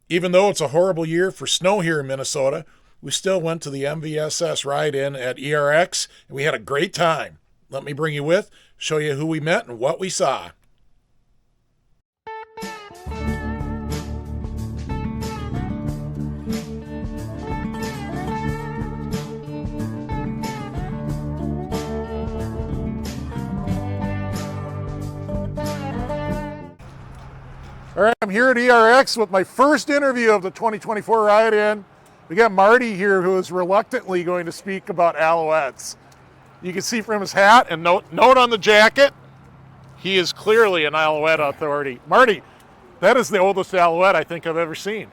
Even though it's a horrible year for snow here in Minnesota, we still went to the MVSS ride-in at ERX, and we had a great time. Let me bring you with, show you who we met and what we saw. All right, I'm here at ERX with my first interview of the 2024 ride-in. We got Marty here, who is reluctantly going to speak about Alouettes. You can see from his hat and note on the jacket, he is clearly an Alouette authority. Marty, that is the oldest Alouette I think I've ever seen.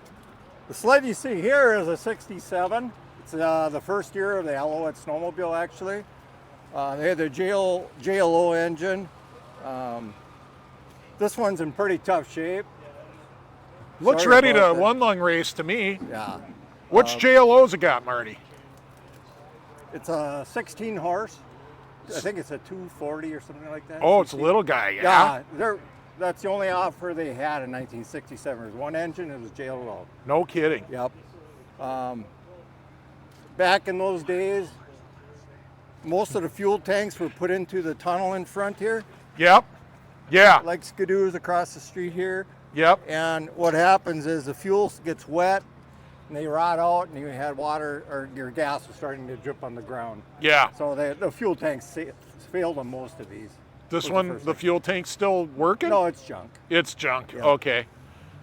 The sled you see here is a 67. It's the first year of the Alouette Snowmobile, actually. They had the JLO engine. This one's in pretty tough shape. Looks ready to one-lung race to me. Yeah. Which JLO's it got, Marty? It's a 16 horse. I think it's a 240 or something like that. Oh, it's a little guy, yeah? Yeah, that's the only offer they had in 1967. There was one engine, it was JLO. No kidding. Yep. Back in those days, most of the fuel tanks were put into the tunnel in front here. Yep. Yeah. Like Skidoos across the street here. Yep. And what happens is the fuel gets wet and they rot out, and you had water, or your gas was starting to drip on the ground. Yeah. So the fuel tanks failed on most of these. This one, the fuel tank's still working? No, it's junk. It's junk. Yeah. Okay.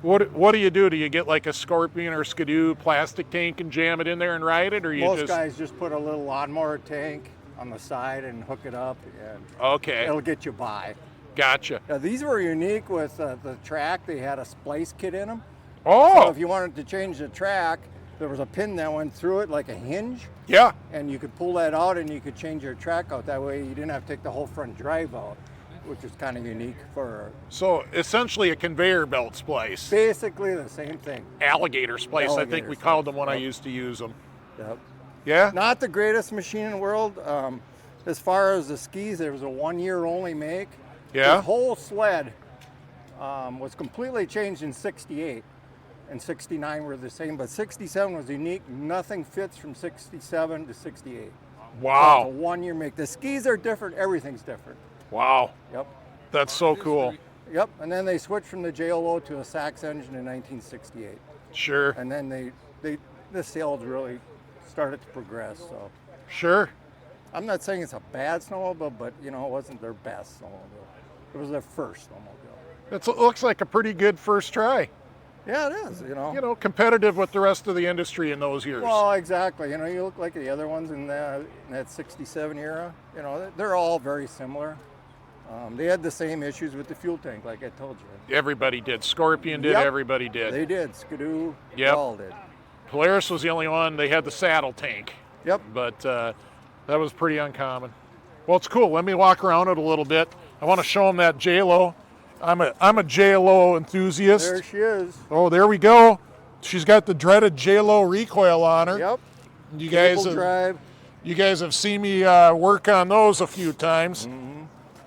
What do you do? Do you get like a Scorpion or Skidoo plastic tank and jam it in there and ride it, or you Most guys just put a little lawnmower tank on the side and hook it up, and okay, it'll get you by. Gotcha. Now, these were unique with the track. They had a splice kit in them. Oh. So if you wanted to change the track, there was a pin that went through it like a hinge. Yeah. And you could pull that out and you could change your track out. That way you didn't have to take the whole front drive out, which is kind of unique for... So essentially a conveyor belt splice. Basically the same thing. Alligator splice, I think we called them when I used to use them. Yep. Yeah? Not the greatest machine in the world. As far as the skis, there was a 1 year only make. Yeah. The whole sled was completely changed in 68. And 69 were the same, but 67 was unique. Nothing fits from 67 to 68. Wow. So it's a 1 year make. The skis are different, everything's different. Wow. Yep. That's so cool. Yep, and then they switched from the JLO to a Sachs engine in 1968. Sure. And then the sales really started to progress, so. Sure. I'm not saying it's a bad snowmobile, but it wasn't their best snowmobile. It was their first snowmobile. It looks like a pretty good first try. Yeah, it is, competitive with the rest of the industry in those years. Well, exactly. You look like the other ones in that 67 era. They're all very similar. They had the same issues with the fuel tank, like I told you. Everybody did. Scorpion did, Yep. Everybody did. They did. Skidoo, they Yep. all did. Polaris was the only one. They had the saddle tank. Yep. But that was pretty uncommon. Well, it's cool. Let me walk around it a little bit. I want to show them that JLO. I'm a JLO enthusiast. There she is. Oh, there we go. She's got the dreaded JLO recoil on her. Yep. You Cable drive. You guys have seen me work on those a few times. Mm-hmm.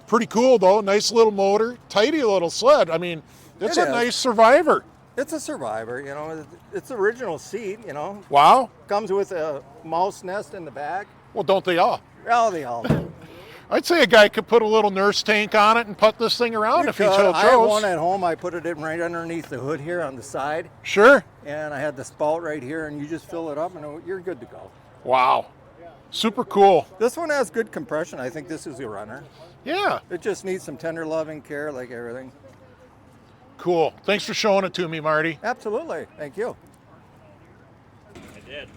Pretty cool though. Nice little motor, tidy little sled. I mean, it's a nice Survivor. It's a Survivor. It's original seat. Wow. Comes with a mouse nest in the back. Well, don't they all? Well, they all do. I'd say a guy could put a little nurse tank on it and put this thing around if he chose. I have one at home. I put it in right underneath the hood here on the side. Sure. And I had the spout right here, and you just fill it up, and you're good to go. Wow. Super cool. This one has good compression. I think this is a runner. Yeah. It just needs some tender loving care, like everything. Cool. Thanks for showing it to me, Marty. Absolutely. Thank you. I did.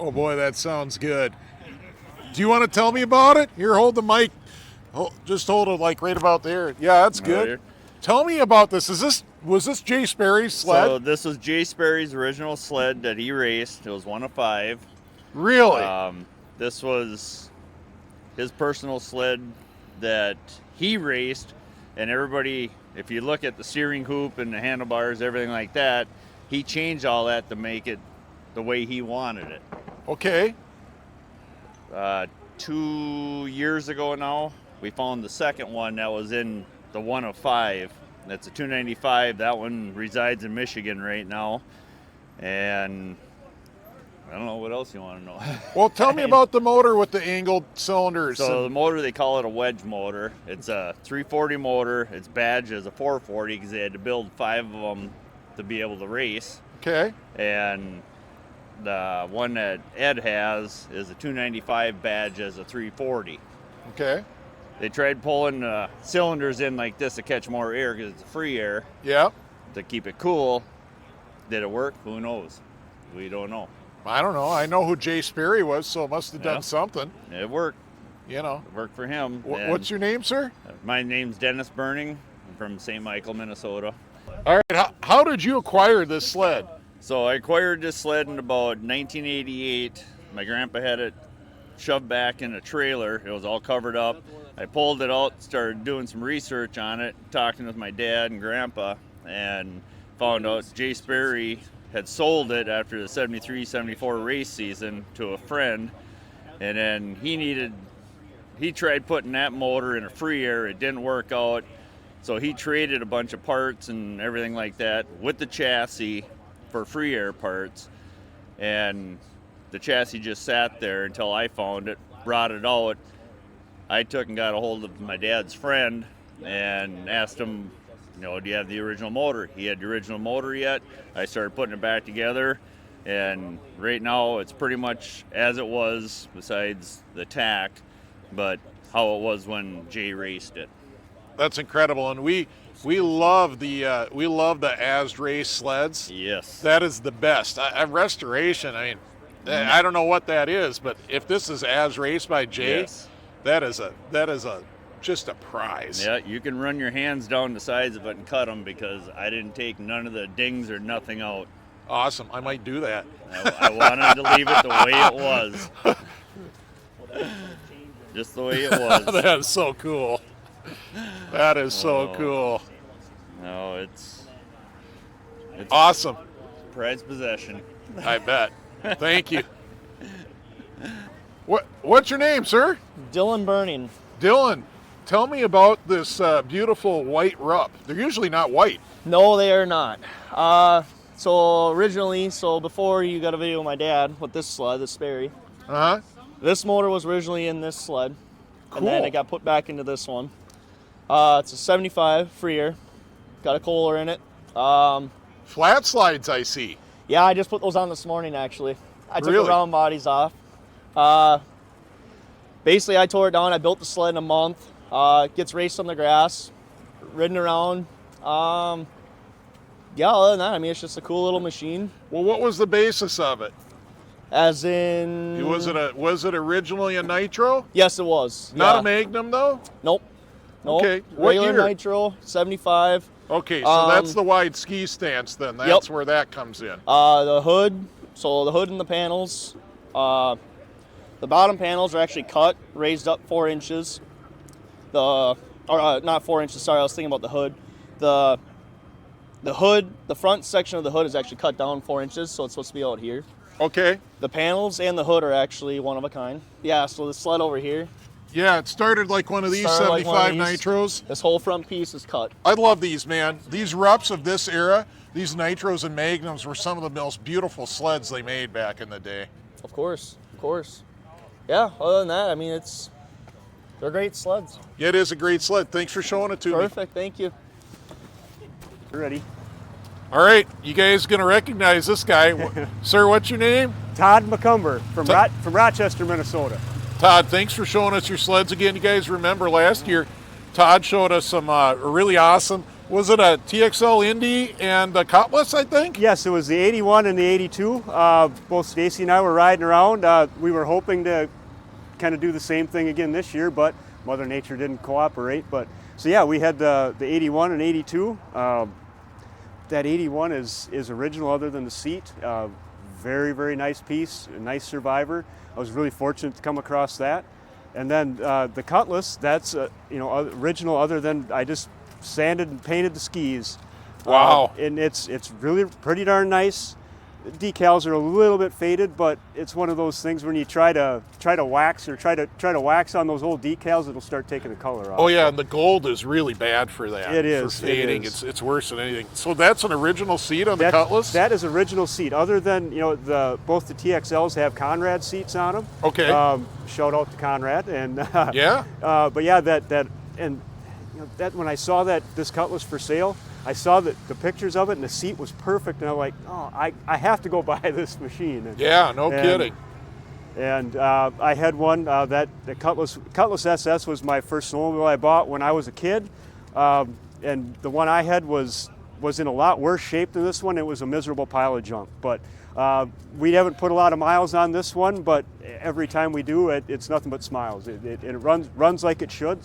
Oh boy, that sounds good. Do you want to tell me about it? Here, hold the mic. Just hold it like right about there. Yeah, that's good. Tell me about this. Was this Jay Sperry's sled? So this was Jay Sperry's original sled that he raced. It was one of 5. Really? This was his personal sled that he raced, and everybody, if you look at the steering hoop and the handlebars, everything like that, he changed all that to make it the way he wanted it. Okay. 2 years ago now, we found the second one that was in the one of 5. That's a 295. That one resides in Michigan right now. And I don't know what else you want to know. Well, tell me about the motor with the angled cylinders. So the motor, they call it a wedge motor. It's a 340 motor. It's badged as a 440 because they had to build 5 of them to be able to race. Okay. And the one that Ed has is a 295 badge as a 340. Okay. They tried pulling the cylinders in like this to catch more air because it's free air Yeah. to keep it cool. Did it work? Who knows? We don't know. I don't know. I know who Jay Sperry was, so it must have done Yeah. something. It worked. You know. It worked for him. What's your name, sir? My name's Dennis Burning. I'm from St. Michael, Minnesota. All right. How did you acquire this sled? So I acquired this sled in about 1988. My grandpa had it shoved back in a trailer. It was all covered up. I pulled it out, started doing some research on it, talking with my dad and grandpa, and found out Jay Sperry had sold it after the 73-74 race season to a friend, and then he tried putting that motor in a free air. It didn't work out, so he traded a bunch of parts and everything like that with the chassis for free air parts, and the chassis just sat there until I found it, brought it out. I took and got a hold of my dad's friend and asked him, do you have the original motor? He had the original motor yet. I started putting it back together, and right now it's pretty much as it was, besides the tack, but how it was when Jay raced it. That's incredible, and we love the as race sleds. Yes. That is the best. Restoration. I mean, I don't know what that is, but if this is as raced by Jay, Yes. that is just a prize. Yeah, you can run your hands down the sides of it and cut them because I didn't take none of the dings or nothing out. Awesome. I might do that. I wanted to leave it the way it was. Just the way it was. That is so cool. That is so cool. No, it's Awesome. prized possession. I bet. Thank you. What's your name, sir? Dylan Burning. Dylan. Tell me about this beautiful white Rupp. They're usually not white. No, they are not. So before you got a video of my dad with this sled, this Sperry, Uh-huh. this motor was originally in this sled, Cool. and then it got put back into this one. It's a 75 free air, got a Kohler in it. Flat slides, I see. Yeah, I just put those on this morning actually. I took Really? the round bodies off. Basically, I tore it down. I built the sled in a month. It gets raced on the grass, ridden around. Yeah, other than that, I mean, it's just a cool little machine. Well, what was the basis of it? As in, Was it originally a nitro? yes, it was. Not yeah. a Magnum though? Nope. Okay, what Regular year? nitro, 75. Okay, so that's the wide ski stance then. That's where that comes in. The hood, so the hood and the panels. The bottom panels are actually cut, raised up 4 inches. Not 4 inches, sorry, I was thinking about the hood. The hood, the front section of the hood is actually cut down 4 inches, so it's supposed to be out here. Okay. The panels and the hood are actually one of a kind. Yeah, so the sled over here, Yeah, it started like one of these Started like 75 one of these. nitros. this whole front piece is cut. I love these, man. These Rupps of this era, these nitros and Magnums were some of the most beautiful sleds they made back in the day. Of course. Yeah, other than that, I mean, they're great sleds. Yeah, it is a great sled. Thanks for showing it to me. Perfect, thank you. You're ready. All right, you guys gonna recognize this guy. Sir, what's your name? Todd McCumber from Rochester, Minnesota. Todd, thanks for showing us your sleds again. You guys remember last year, Todd showed us some really awesome, was it a TXL Indy and a Cutlass, I think? Yes, it was the 81 and the 82. Both Stacy and I were riding around. We were hoping to kind of do the same thing again this year, but Mother Nature didn't cooperate. But So yeah, we had the 81 and 82. That 81 is original other than the seat. Very, very nice piece, a nice survivor. I was really fortunate to come across that. And then the Cutlass, that's original other than I just sanded and painted the skis. Wow. And it's really pretty darn nice. The decals are a little bit faded, but it's one of those things when you try to wax or try to wax on those old decals, it'll start taking the color off. Oh yeah, and the gold is really bad for that. It is. For fading. It is. It's worse than anything. So that's an original seat on the Cutlass? That is original seat. Other than both the TXLs have Conrad seats on them. Okay. Shout out to Conrad and Yeah. but yeah, that when I saw this Cutlass for sale, I saw the pictures of it and the seat was perfect, and I'm like, oh, I have to go buy this machine. Yeah, no kidding. And I had one the Cutlass SS was my first snowmobile I bought when I was a kid, and the one I had was in a lot worse shape than this one. It was a miserable pile of junk. But we haven't put a lot of miles on this one, but every time we do, it's nothing but smiles. It runs like it should,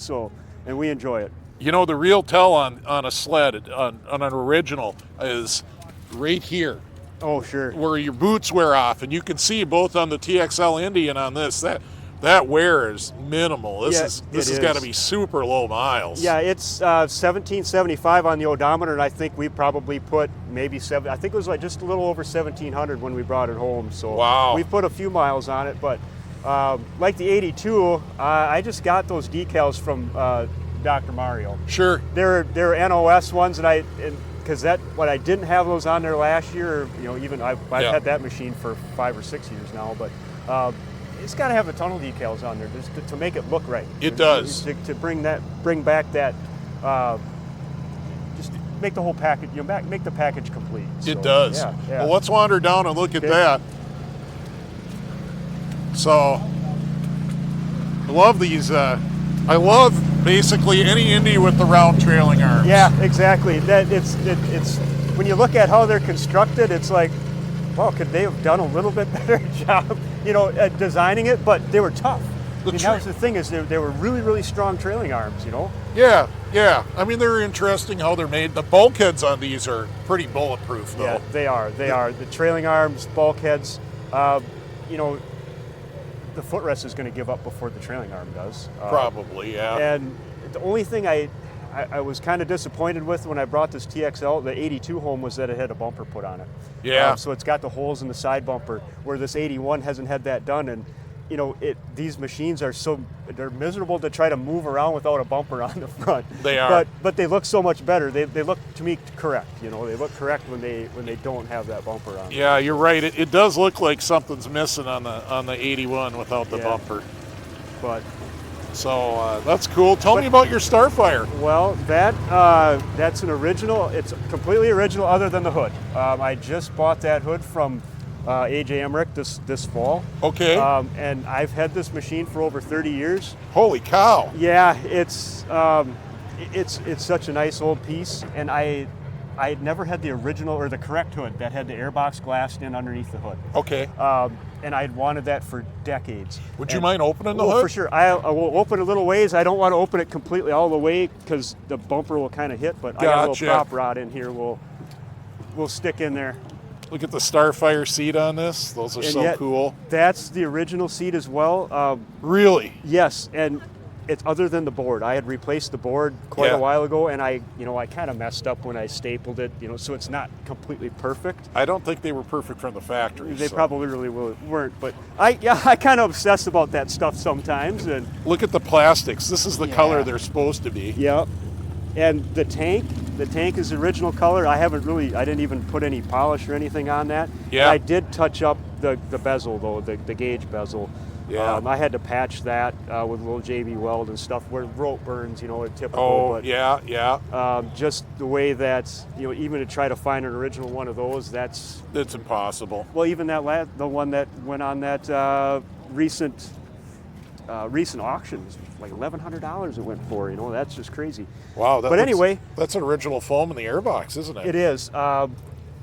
and we enjoy it. You know, the real tell on a sled, on an original, is right here. Oh, sure. Where your boots wear off, and you can see both on the TXL Indy and on this, that wear is minimal. This has got to be super low miles. Yeah, it's 1775 on the odometer, and I think we probably put maybe I think it was like just a little over 1700 when we brought it home. So wow. We put a few miles on it, but like the 82, I just got those decals from Dr. Mario. Sure. They're NOS ones, and because when I didn't have those on there last year, even I've had that machine for 5 or 6 years now, but it's got to have the tunnel decals on there just to make it look right. It does. To bring back that, just make the whole package, make the package complete. It does. Yeah. Well, let's wander down and look at that. So, I love these. I love basically any Indy with the round trailing arms. Yeah, exactly. It's when you look at how they're constructed, it's like, well, could they have done a little bit better job, at designing it? But they were tough. That was the thing, is they were really, really strong trailing arms. Yeah. I mean, they're interesting how they're made. The bulkheads on these are pretty bulletproof, though. Yeah, they are. The trailing arms, bulkheads. The footrest is going to give up before the trailing arm does. Probably, yeah. And the only thing I was kind of disappointed with when I brought this TXL, the 82 home, was that it had a bumper put on it. Yeah. So it's got the holes in the side bumper, where this 81 hasn't had that done. And these machines they're miserable to try to move around without a bumper on the front. They are. But they look so much better. They look, to me, correct. They look correct when they don't have that bumper on. Yeah, you're right. It does look like something's missing on the 81 without the bumper. But so that's cool. Tell me about your Starfire. Well, that's an original. It's completely original, other than the hood. I just bought that hood from AJ Emmerich this fall. Okay. And I've had this machine for over 30 years. Holy cow. Yeah, it's such a nice old piece, and I had never had the original or the correct hood that had the airbox glassed in underneath the hood. Okay. And I'd wanted that for decades. Would you mind opening the hood? For sure. I will open a little ways. I don't want to open it completely all the way because the bumper will kind of hit, but I got a little prop rod in here. We'll stick in there. Look at the Starfire seat on this. Those are so cool. That's the original seat as well. Really? Yes, and it's other than the board. I had replaced the board quite a while ago, and I kind of messed up when I stapled it, so it's not completely perfect. I don't think they were perfect from the factory. They probably really weren't, but I kind of obsess about that stuff sometimes. And look at the plastics. This is the color they're supposed to be. Yeah. And the tank is the original color. I didn't even put any polish or anything on that. Yeah. I did touch up the bezel, though, the gauge bezel. Yeah. I had to patch that with a little JB weld and stuff where rope burns, typical. Oh, but, yeah. Just the way that, even to try to find an original one of those, it's impossible. Well, even the one that went on that recent auctions, like $1,100 it went for. That's just crazy. Wow. Anyway, that's an original foam in the airbox, isn't it? It is.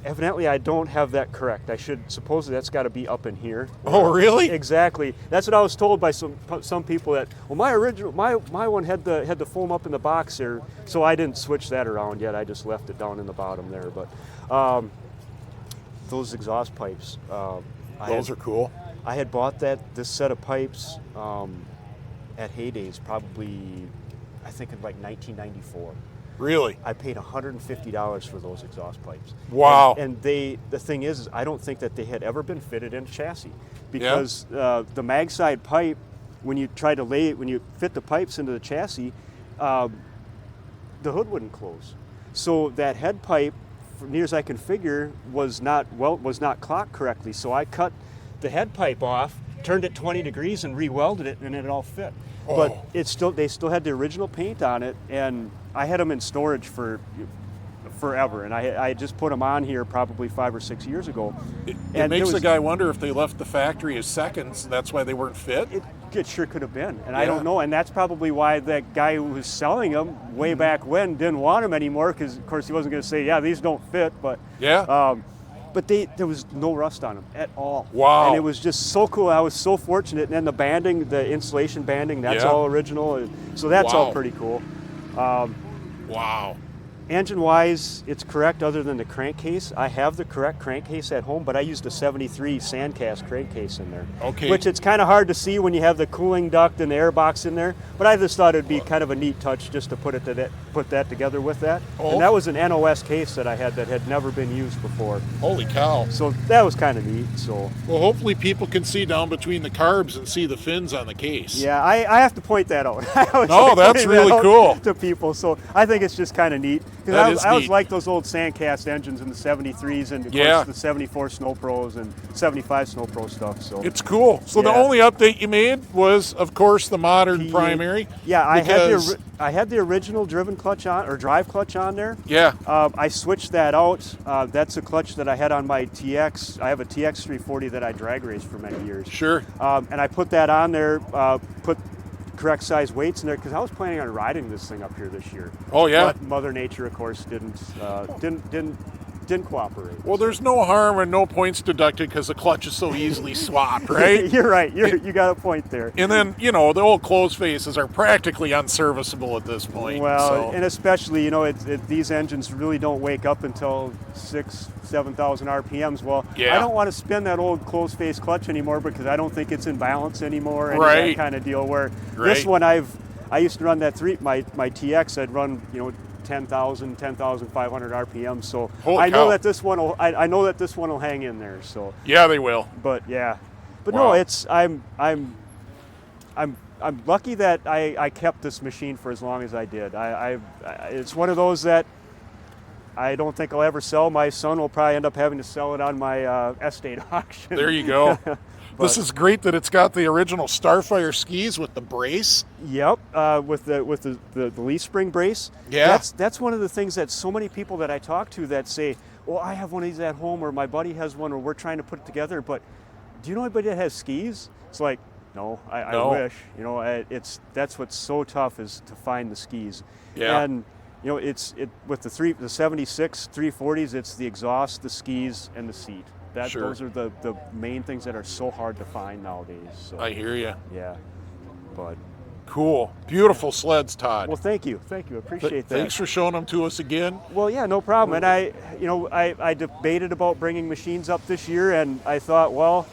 Evidently, I don't have that correct. I should supposedly that's got to be up in here. Oh, really? Exactly. That's what I was told by some people that. Well, my one had the foam up in the box there, so I didn't switch that around yet. I just left it down in the bottom there. But those exhaust pipes. Those are cool. I had bought this set of pipes at Heydays, probably I think in like 1994. Really? I paid $150 for those exhaust pipes. Wow. And the thing is I don't think that they had ever been fitted in chassis because the mag side pipe, when you fit the pipes into the chassis, the hood wouldn't close. So that head pipe, near as I can figure, was not clocked correctly. So I cut the head pipe off, turned it 20 degrees, and re-welded it, and it all fit. Oh. But they still had the original paint on it, and I had them in storage for forever, and I just put them on here probably 5 or 6 years ago. It makes the guy wonder if they left the factory as seconds, and that's why they weren't fit. It sure could have been, and I don't know, and that's probably why that guy who was selling them way back when didn't want them anymore, because of course he wasn't going to say, yeah, these don't fit, but but there was no rust on them at all. Wow. And it was just so cool. I was so fortunate, and then the banding, the insulation banding, that's all original, so that's all pretty cool. Wow. Engine-wise, it's correct other than the crankcase. I have the correct crankcase at home, but I used a 73 Sandcast crankcase in there. Okay. Which it's kind of hard to see when you have the cooling duct and the air box in there, but I just thought it'd be kind of a neat touch just to put that together with that. Oh. And that was an NOS case that I had that had never been used before. Holy cow. So that was kind of neat. So. Well, hopefully people can see down between the carbs and see the fins on the case. Yeah, I have to point that out. No, that's really cool. To people, so I think it's just kind of neat. Because I always like those old Sandcast engines in the 73s and of course the 74 Snow Pros and 75 Snow Pro stuff. So it's cool. So the only update you made was, of course, the modern primary. Yeah, I had the original driven clutch on, or drive clutch on there. Yeah. I switched that out. That's a clutch that I had on my TX. I have a TX 340 that I drag raced for many years. Sure. And I put that on there, put correct size weights in there because I was planning on riding this thing up here this year. Oh yeah. But Mother Nature, of course, didn't cooperate. Well, there's no harm and no points deducted because the clutch is so easily swapped, right? You're right. You got a point there. And then the old closed faces are practically unserviceable at this point. Well, and especially these engines really don't wake up until 7,000 RPMs. Well, I don't want to spin that old closed face clutch anymore because I don't think it's in balance anymore. And that kind of deal. Where this one I used to run my TX. I'd run 10,500 RPM. So I know that this one will hang in there. So yeah, they will. But no, I'm lucky that I kept this machine for as long as I did. It's one of those that I don't think I'll ever sell. My son will probably end up having to sell it on my estate auction. There you go. This is great that it's got the original Starfire skis with the brace. Yep, with the leaf spring brace. Yeah. That's one of the things that so many people that I talk to that say, well, I have one of these at home, or my buddy has one, or we're trying to put it together, but do you know anybody that has skis? It's like, no, I wish. That's what's so tough is to find the skis. Yeah. And with the 76 340s, it's the exhaust, the skis, and the seat. Those are the main things that are so hard to find nowadays. So, I hear you. Yeah, but cool, beautiful sleds, Todd. Well, thank you, appreciate that. Thanks for showing them to us again. Well, yeah, no problem. And I debated about bringing machines up this year, and I thought, well,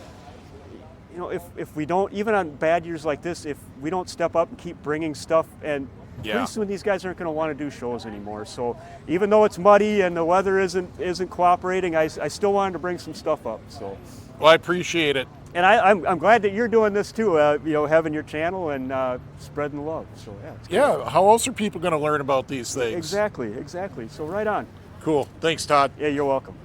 if we don't, even on bad years like this, if we don't step up and keep bringing stuff, and pretty soon these guys aren't going to want to do shows anymore. So even though it's muddy and the weather isn't cooperating, I still wanted to bring some stuff up. So, well, I appreciate it. And I'm glad that you're doing this too. Having your channel and spreading the love. So yeah. How else are people going to learn about these things? Exactly. So right on. Cool. Thanks, Todd. Yeah, you're welcome.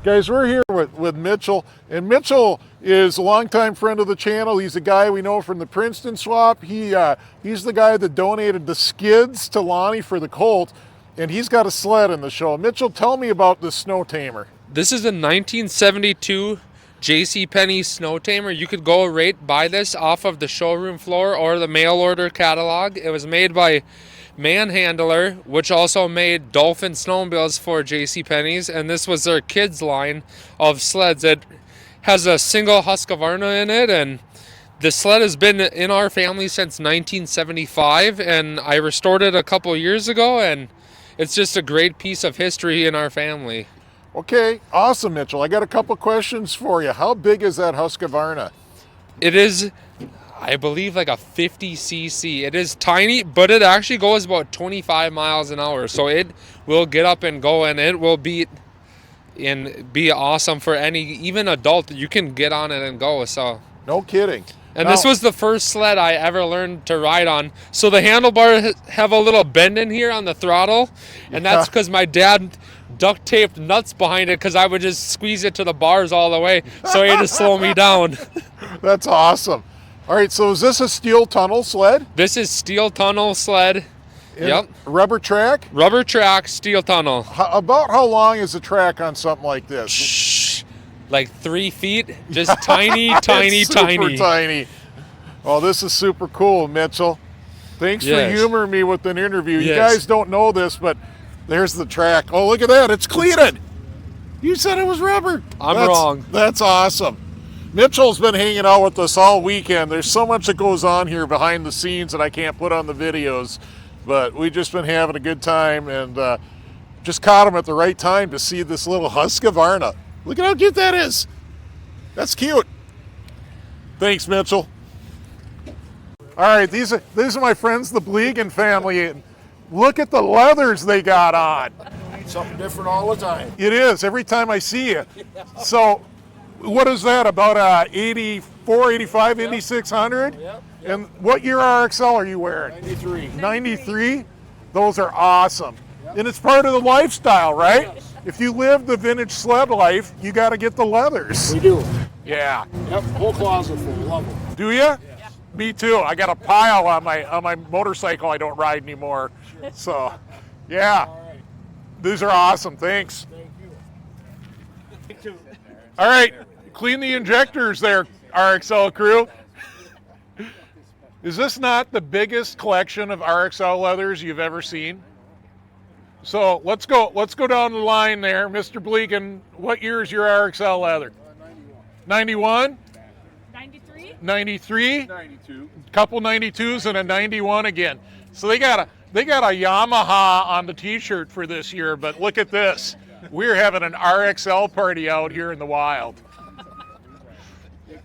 Guys, we're here with Mitchell, and Mitchell is a longtime friend of the channel. He's a guy we know from the Princeton swap. He's the guy that donated the skids to Lonnie for the Colt, and he's got a sled in the show. Mitchell, tell me about this Snow Tamer. This is a 1972 JCPenney Snow Tamer. You could go buy this off of the showroom floor or the mail order catalog. It was made by Manhandler, which also made Dolphin snowmobiles for JCPenney's, and this was their kids line of sleds. It has a single Husqvarna in it, and the sled has been in our family since 1975, and I restored it a couple years ago, and it's just a great piece of history in our family. Okay, awesome, Mitchell. I got a couple questions for you. How big is that Husqvarna? It is, I believe, like a 50cc. It is tiny, but it actually goes about 25 miles an hour, so it will get up and go, and it will be awesome for any, even adult. You can get on it and go. So No kidding. And this was the first sled I ever learned to ride on. So the handlebars have a little bend in here on the throttle, and that's because my dad duct taped nuts behind it because I would just squeeze it to the bars all the way, so he had to slow me down. That's awesome. All right, so is this a steel tunnel sled? This is steel tunnel sled. Yep. Rubber track? Rubber track, steel tunnel. About how long is the track on something like this? Like 3 feet, just tiny, tiny, super tiny. Oh, this is super cool, Mitchell. Thanks for humoring me with an interview. You guys don't know this, but there's the track. Oh, look at that. It's cleated. You said it was rubber. I'm wrong. That's awesome. Mitchell's been hanging out with us all weekend. There's so much that goes on here behind the scenes that I can't put on the videos, but we've just been having a good time, and just caught him at the right time to see this little Husqvarna. Look at how cute that is. That's cute. Thanks, Mitchell. All right, these are my friends, the Bleegan family. And look at the leathers they got on. Something different all the time. It is, every time I see you. So, what is that, about 84, 85, Indy 600? Yep. And what year RXL are you wearing? 93. 93? Those are awesome. Yep. And it's part of the lifestyle, right? Yes. If you live the vintage sled life, you got to get the leathers. We do. Yeah. Yep, whole closet full. Love them. Do you? Yes. Me too. I got a pile on my motorcycle I don't ride anymore. Sure. So, yeah. All right. These are awesome. Thanks. Thank you. Me too. All right. Clean the injectors there, RXL crew. Is this not the biggest collection of RXL leathers you've ever seen? So let's go down the line there. Mr. Bleegan, what year is your RXL leather? 91. 93? 93? 92. Couple 92s and a 91 again. So they got a Yamaha on the t-shirt for this year, but look at this. We're having an RXL party out here in the wild.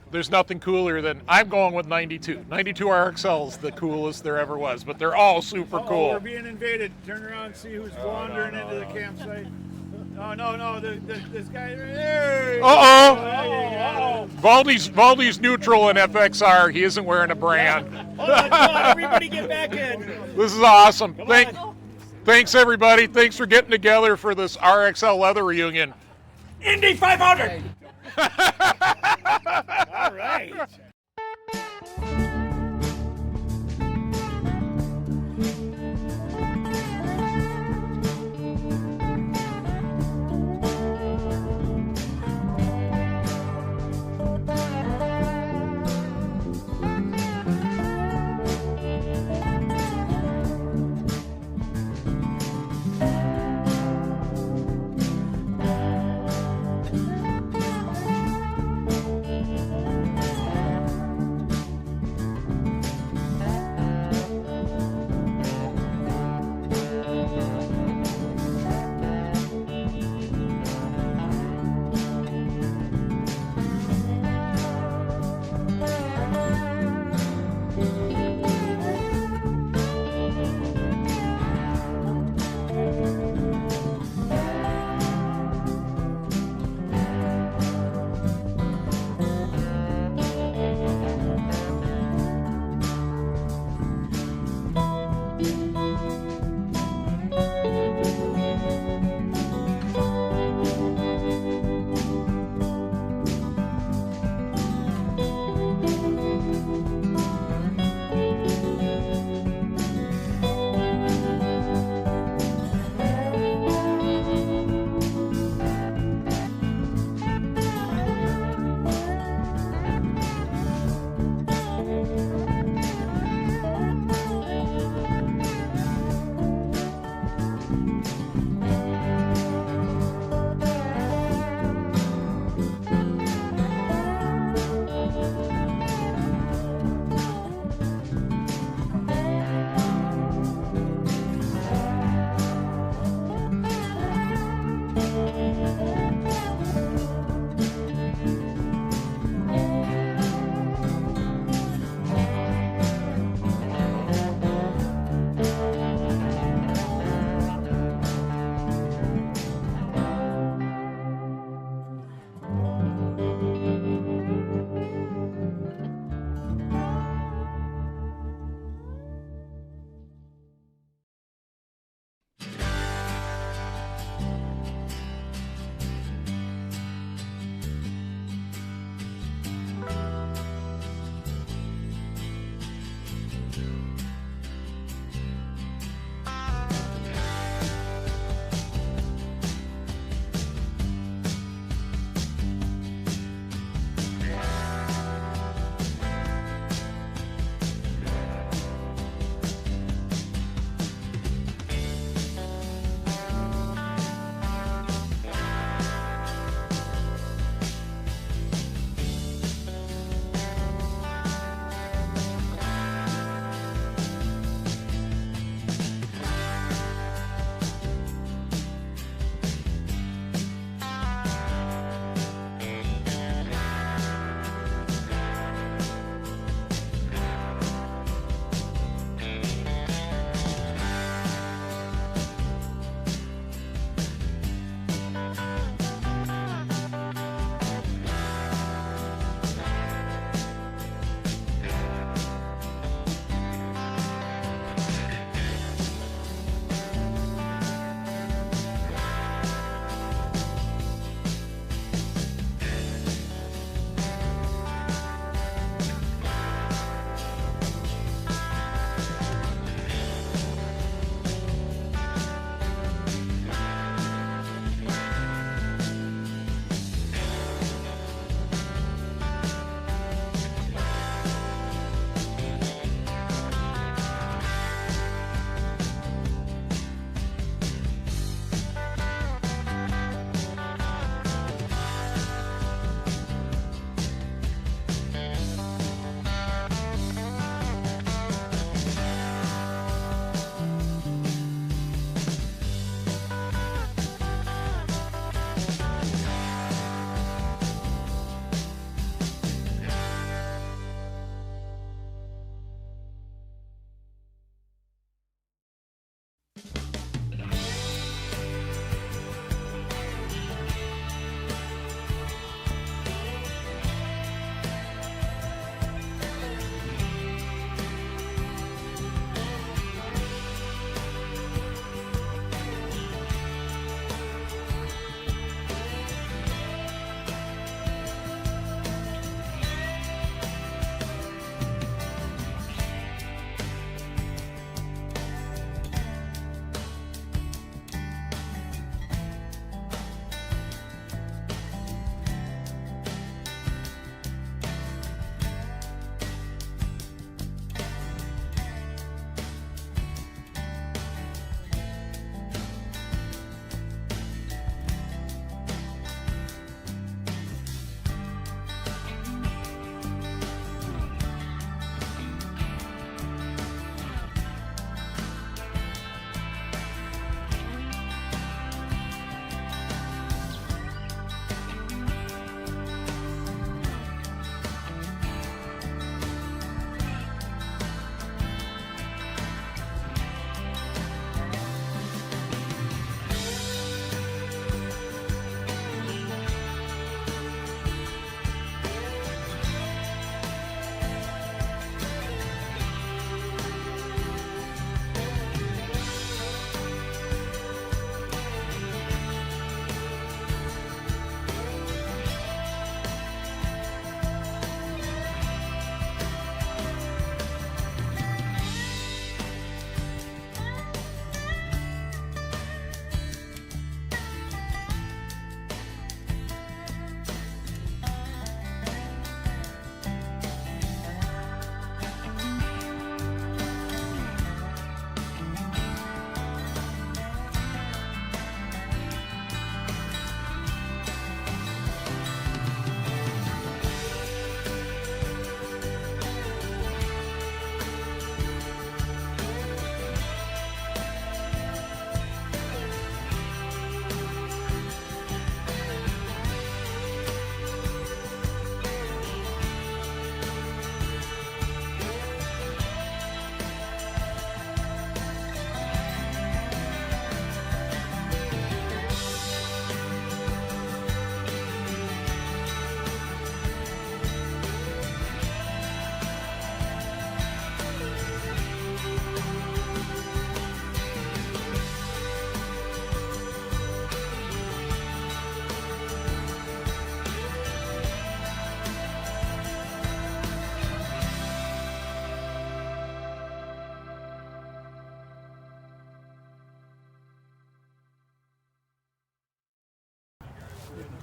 There's nothing cooler than, I'm going with 92. 92 RXL's the coolest there ever was, but they're all super cool. We're being invaded. Turn around and see who's wandering into the campsite. No, this guy. Hey! Uh-oh! Valdi's neutral in FXR. He isn't wearing a brand. Hold on, everybody get back in. This is awesome. Thanks, everybody. Thanks for getting together for this RXL leather reunion. Indy 500! All right.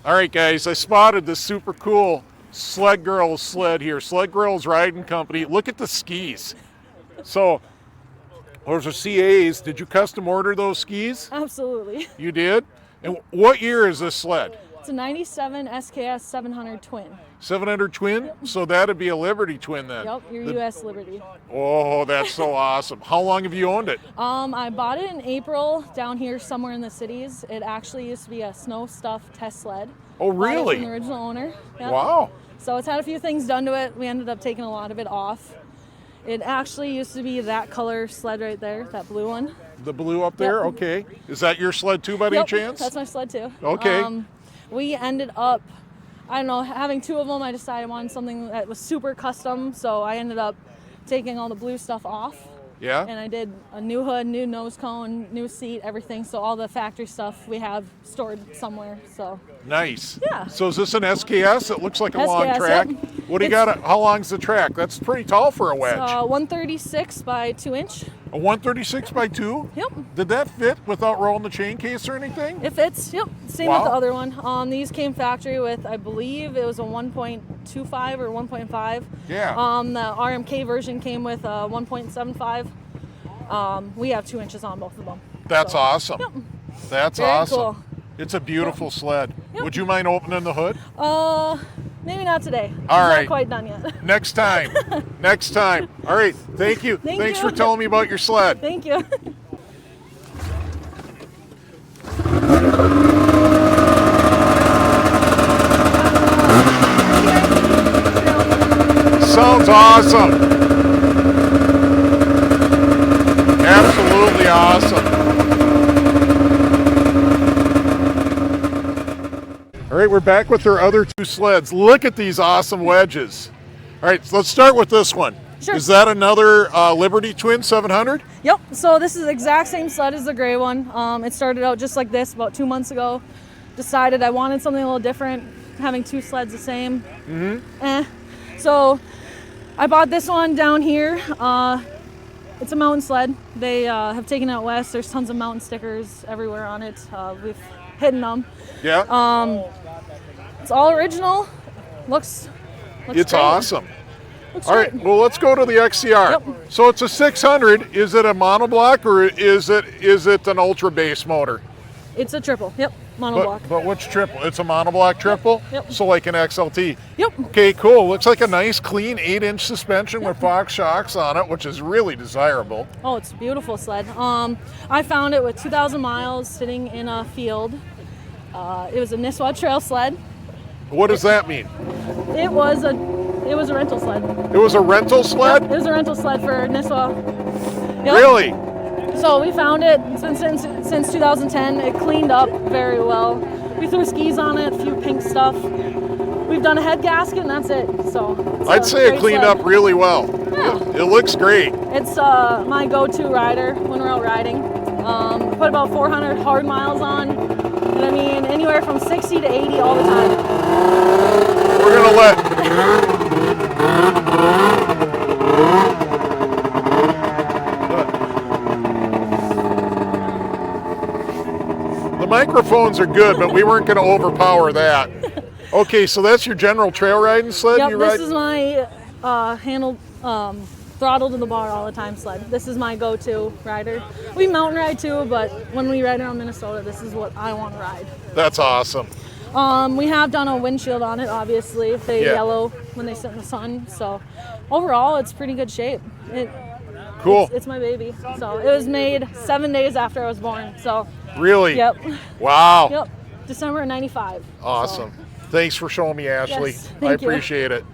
All right, guys, I spotted this super cool Sled Girls sled here. Sled Girls Riding Company. Look at the skis. So, those are CAs. Did you custom order those skis? Absolutely. You did? And what year is this sled? It's a 97 SKS 700 twin. 700 twin? So that'd be a Liberty twin then. Yep, your US Liberty. Oh, that's so awesome. How long have you owned it? I bought it in April down here somewhere in the cities. It actually used to be a snow stuff test sled. Oh, Bought it really? from the original owner. Yep. Wow. So it's had a few things done to it. We ended up taking a lot of it off. It actually used to be that color sled right there, that blue one. The blue up there? Yep. Okay. Is that your sled too by any chance? That's my sled too. Okay. We ended up, I don't know, having two of them. I decided I wanted something that was super custom, so I ended up taking all the blue stuff off. Yeah? And I did a new hood, new nose cone, new seat, everything. So all the factory stuff we have stored somewhere. So Nice. Yeah. So is this an SKS? It looks like a long SKS, track. yep. What do you got? How long's the track? That's pretty tall for a wedge. 136 by 2 inch. A 136 by 2? Yep. Did that fit without rolling the chain case or anything? It fits. Yep. Same Wow. with the other one. These came factory with, I believe it was a 1.25 or 1.5. Yeah. The RMK version came with a 1.75. We have 2 inches on both of them. That's So, awesome. Yep. That's Very awesome. cool. It's a beautiful sled. Yep. Would you mind opening the hood? Maybe not today. All It's right. Not quite done yet. Next time. Next time. All right. Thank you. Thank Thanks you. for telling me about your sled. Thank you. Sounds awesome. Absolutely awesome. All right, we're back with our other two sleds. Look at these awesome wedges. All right, so let's start with this one. Sure. Is that another Liberty Twin 700? Yep. So this is the exact same sled as the gray one. It started out just like this about 2 months ago. Decided I wanted something a little different. Having two sleds the same. So I bought this one down here. It's a mountain sled. They have taken it out west. There's tons of mountain stickers everywhere on it. We've hidden them. Yeah. It's all original. Looks It's great. awesome. Looks All right, great. well, let's go to the XCR. Yep. So it's a 600. Is it a monoblock or is it an ultra base motor? It's a triple. Yep. Monoblock. But which triple? It's a monoblock triple? Yep. So like an XLT? Yep. Okay, cool. Looks like a nice clean 8-inch suspension with Fox shocks on it, which is really desirable. Oh, it's a beautiful sled. I found it with 2,000 miles sitting in a field. It was a Nisswa trail sled. What does that mean? It was a rental sled. It was a rental sled? It was a rental sled for Nisswa. Yep. Really? So we found it. It's been since 2010. It cleaned up very well. We threw skis on it, a few pink stuff. We've done a head gasket, and that's it. So it's I'd a say it great cleaned sled. up really well. Yeah. It looks great. It's my go-to rider when we're out riding. Put about 400 hard miles on, and I mean anywhere from 60 to 80 all the time. We're gonna let the microphones are good, but we weren't gonna overpower that. Okay, so that's your general trail riding sled? Yep, you this ride? is my handled, throttle to the bar all the time sled. This is my go-to rider. We mountain ride too, but when we ride around Minnesota, this is what I want to ride. That's awesome. We have done a windshield on it, obviously. They Yeah. yellow when they sit in the sun. So overall, it's pretty good shape. Cool. It's my baby. So it was made 7 days after I was born. So Really? yep, Wow. yep, December of '95. Awesome. Thanks for showing me, Ashley. Yes, I thank you. appreciate it.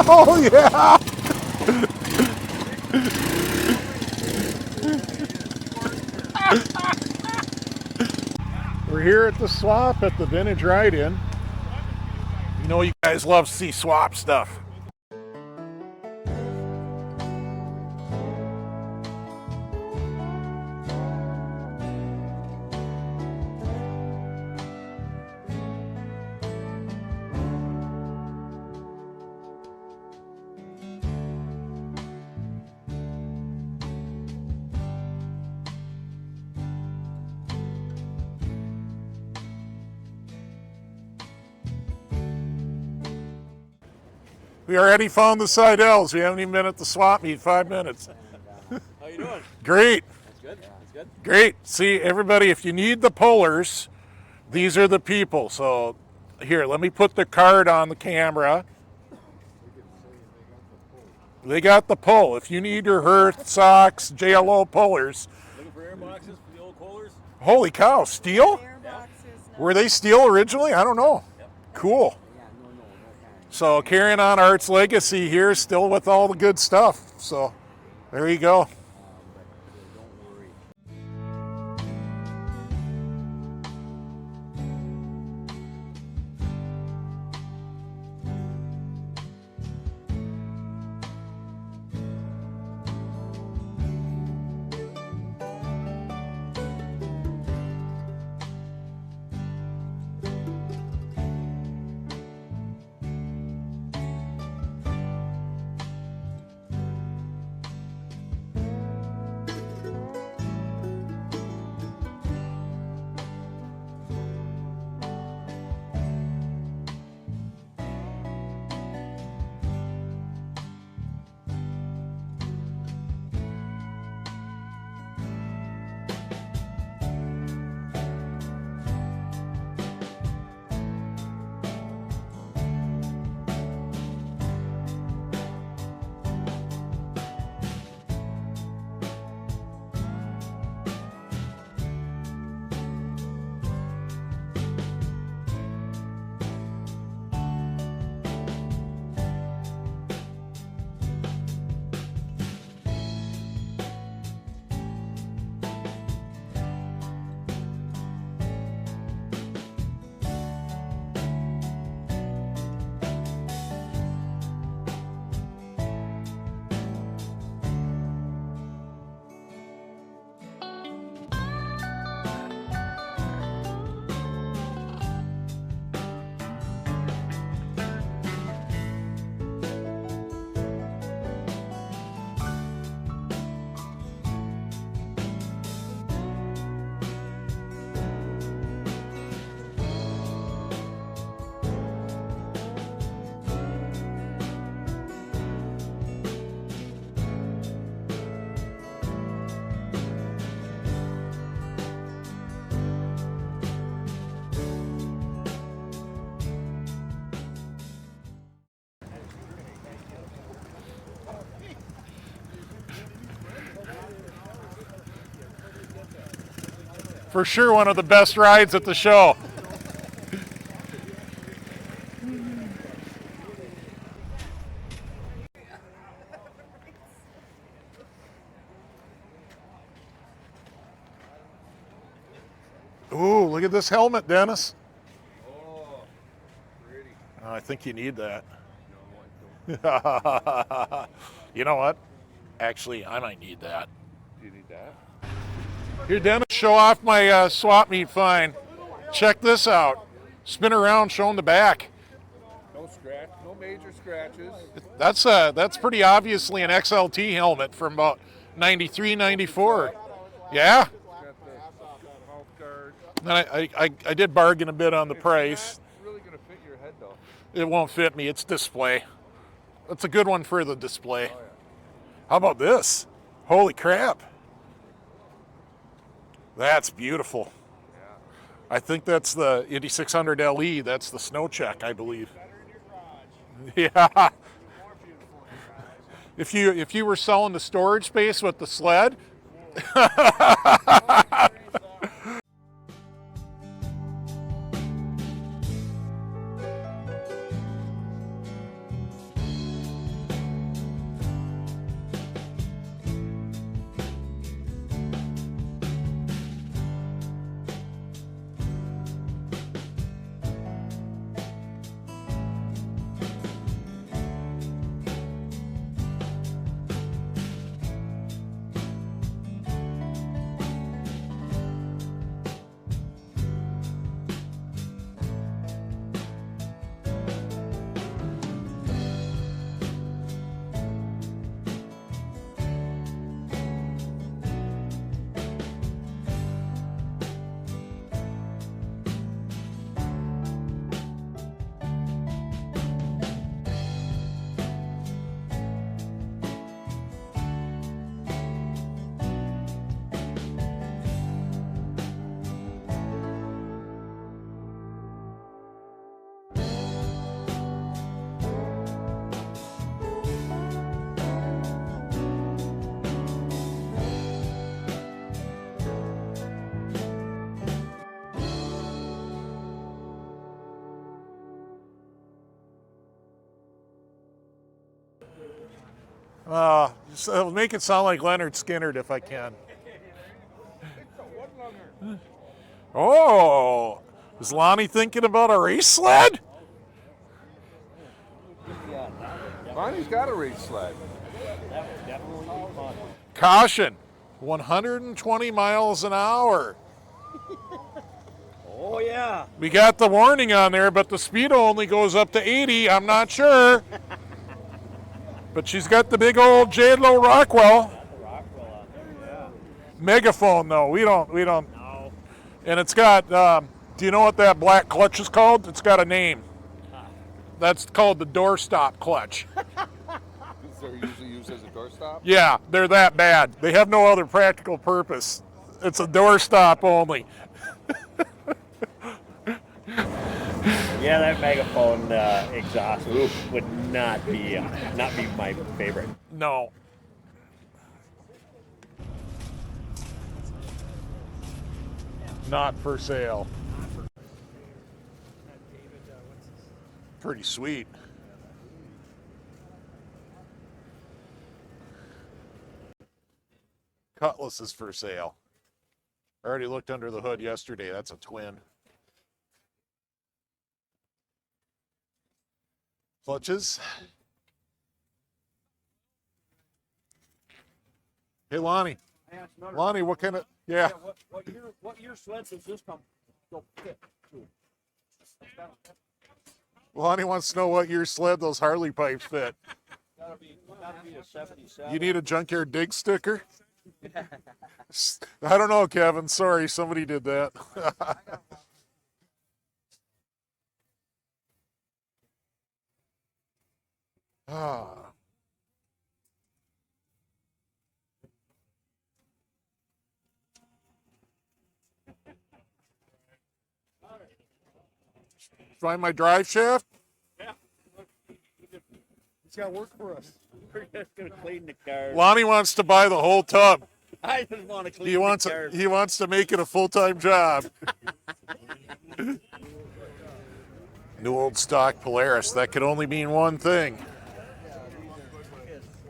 Oh, yeah. We're here at the swap at the Vintage Ride-In. You know you guys love to see swap stuff. We already found the Seidels. We haven't even been at the swap meet 5 minutes. How you doing? Great. That's good. That's good. Great. See, everybody, if you need the pullers, these are the people. So here, let me put the card on the camera. They got the pull. If you need your Hearth, socks, JLO pullers. Looking for air boxes for the old coolers? Holy cow, steel? Were they steel originally? I don't know. Yep. Cool. So carrying on Art's legacy here, still with all the good stuff. So there you go. For sure one of the best rides at the show. Ooh, look at this helmet, Dennis. Oh, pretty. I think you need that. No, I don't. You know what? Actually, I might need that. Do you need that? Here, Dennis, show off my swap meet find. Check this out. Spin around, showing the back. No scratch, no major scratches. That's pretty obviously an XLT helmet from about 93, 94. Yeah? Got the mouth guard. And I did bargain a bit on the price. It's really gonna fit your head though. It won't fit me. It's display. That's a good one for the display. How about this? Holy crap. That's beautiful. I think that's the Indy 600 LE. That's the snow check, I believe. Yeah. If you were selling the storage space with the sled. So make it sound like Leonard Skinner if I can. Oh, is Lonnie thinking about a race sled? Lonnie's got a race sled. Caution, 120 miles an hour. Oh, yeah. We got the warning on there, but the speedo only goes up to 80. I'm not sure. But she's got the big old J-Lo Rockwell. Megaphone, though. We don't. No. And it's got, do you know what that black clutch is called? It's got a name. That's called the doorstop clutch. They're usually used as a doorstop? Yeah, they're that bad. They have no other practical purpose. It's a doorstop only. Yeah, that megaphone exhaust would not be my favorite. No. Not for sale. Pretty sweet. Cutlass is for sale. I already looked under the hood yesterday. That's a twin. Clutches. Hey, Lonnie. Lonnie, what kind of, yeah. What year sleds does this come fit to? Lonnie wants to know what year sled those Harley pipes fit. Gotta be a 77. You need a junkyard dig sticker? I don't know, Kevin. Sorry, somebody did that. Find my drive shaft? Yeah. It's got to work for us. We're just going to clean the car. Lonnie wants to buy the whole tub. I just want to clean the car. He wants to make it a full-time job. New old stock Polaris. That could only mean one thing.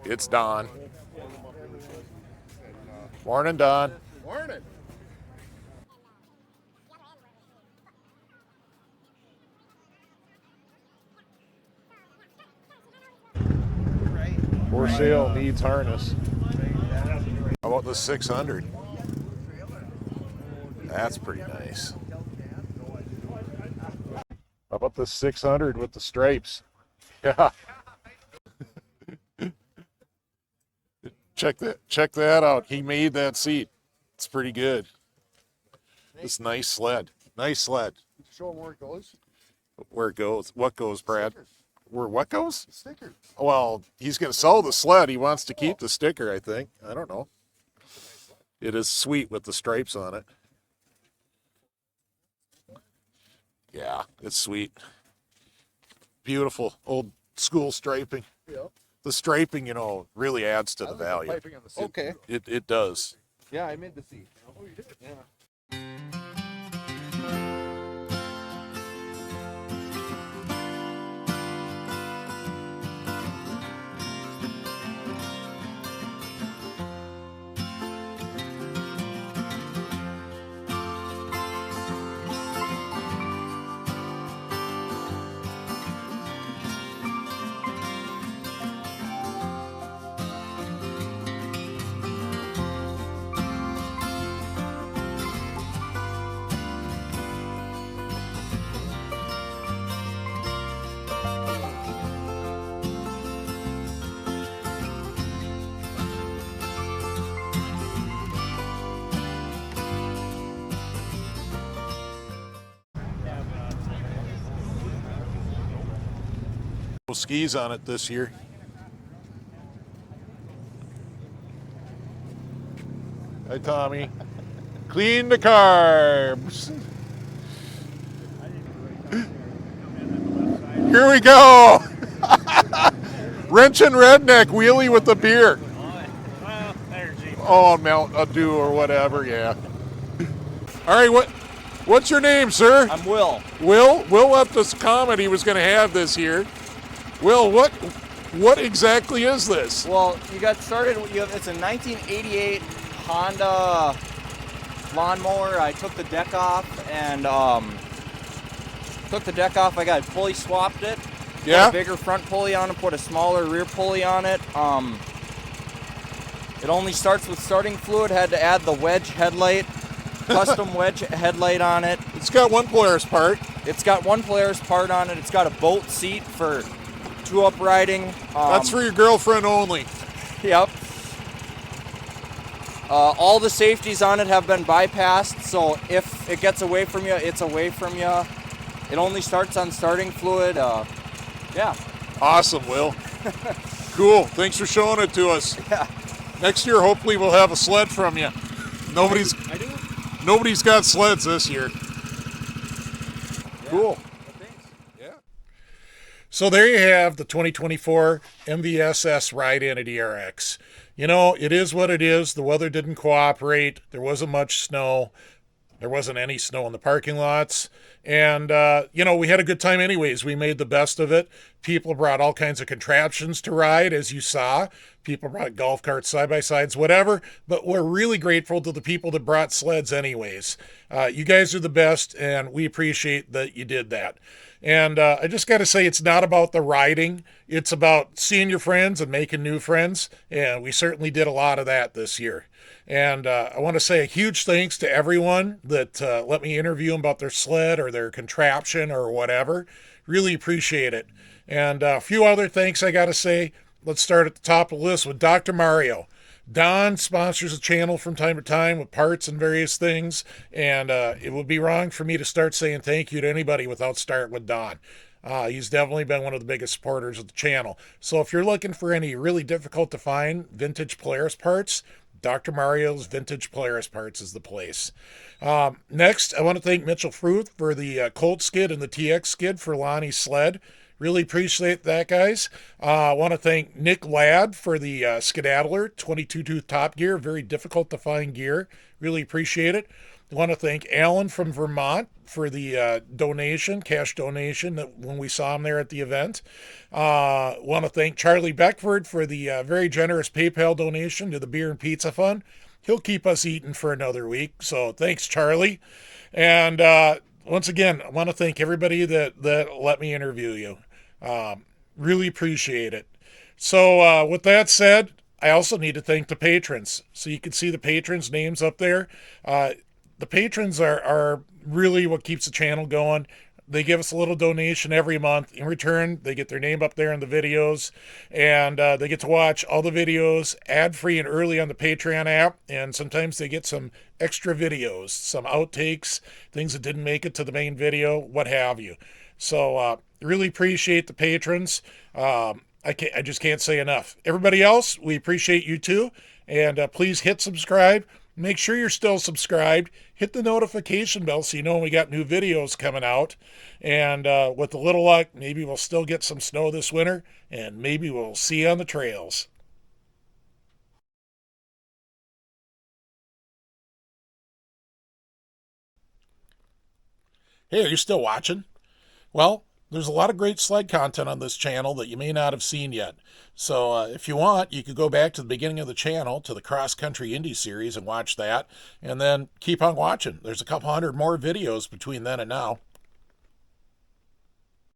It's Don. Morning, Don. Morning. For sale, needs harness. How about the 600? That's pretty nice. How about the 600 with the stripes? Yeah. Check that out. He made that seat. It's pretty good. This nice sled. Nice sled. Show them where it goes. Where it goes. What goes, Brad? Stickers. Where what goes? Sticker. Well, he's going to sell the sled. He wants to keep the sticker, I think. I don't know. It is sweet with the stripes on it. Yeah, it's sweet. Beautiful old school striping. Yep. The striping, really adds to the value. Okay. It does. Yeah, I made the seat. Oh, you did? Yeah. Skis on it this year. Hi, Tommy. Clean the carbs. Here we go. Wrench and redneck wheelie with the beer. Oh, Mount Dew or whatever, yeah. All right, what's your name, sir? I'm Will. Will left us a comment he was going to have this year. Will, what What exactly is this? Well, you got started, it's a 1988 Honda lawnmower. I took the deck off and I got pulley swapped it. Yeah. Put a bigger front pulley on it, put a smaller rear pulley on it. It only starts with starting fluid. Had to add the wedge headlight, custom wedge headlight on it. It's got one Polaris part. It's got one Polaris part on it. It's got a boat seat for 2-up riding. That's for your girlfriend only. Yep. All the safeties on it have been bypassed, so if it gets away from you, it's away from you. It only starts on starting fluid. Yeah. Awesome, Will. Cool. Thanks for showing it to us. Yeah. Next year, hopefully, we'll have a sled from you. Nobody's got sleds this year. Cool. Yeah. So there you have the 2024 MVSS ride-in at ERX. You know, it is what it is. The weather didn't cooperate. There wasn't much snow. There wasn't any snow in the parking lots. And, you know, we had a good time anyways. We made the best of it. People brought all kinds of contraptions to ride, as you saw. People brought golf carts, side-by-sides, whatever. But we're really grateful to the people that brought sleds anyways. You guys are the best, and we appreciate that you did that. And I just got to say, it's not about the riding. It's about seeing your friends and making new friends. And we certainly did a lot of that this year. And I want to say a huge thanks to everyone that let me interview them about their sled or their contraption or whatever. Really appreciate it. And a few other thanks I got to say. Let's start at the top of the list with Dr. Mario. Don sponsors the channel from time to time with parts and various things. And it would be wrong for me to start saying thank you to anybody without starting with Don. He's definitely been one of the biggest supporters of the channel. So if you're looking for any really difficult to find vintage Polaris parts, Dr. Mario's Vintage Polaris Parts is the place. Next, I want to thank Mitchell Fruth for the Colt skid and the TX skid for Lonnie's sled. Really appreciate that, guys. I want to thank Nick Ladd for the Skedaddler 22-tooth Top Gear. Very difficult to find gear. Really appreciate it. I want to thank Alan from Vermont for the donation, cash donation, that when we saw him there at the event. I want to thank Charlie Beckford for the very generous PayPal donation to the Beer and Pizza Fund. He'll keep us eating for another week, so thanks, Charlie. And once again, I want to thank everybody that let me interview you. Really appreciate it. So with that said, I also need to thank the patrons. So you can see the patrons' names up there. The patrons are really what keeps the channel going. They give us a little donation every month. In return, they get their name up there in the videos, and they get to watch all the videos ad-free and early on the Patreon app, and sometimes they get some extra videos, some outtakes, things that didn't make it to the main video, what have you. So really appreciate the patrons. I just can't say enough. Everybody else, we appreciate you too, and please hit subscribe. Make sure you're still subscribed. Hit the notification bell so you know when we got new videos coming out. And with a little luck, maybe we'll still get some snow this winter, and maybe we'll see you on the trails. Hey, are you still watching? Well, there's a lot of great sled content on this channel that you may not have seen yet. So if you want, you could go back to the beginning of the channel, to the Cross Country Indy series, and watch that. And then keep on watching. There's a couple hundred more videos between then and now.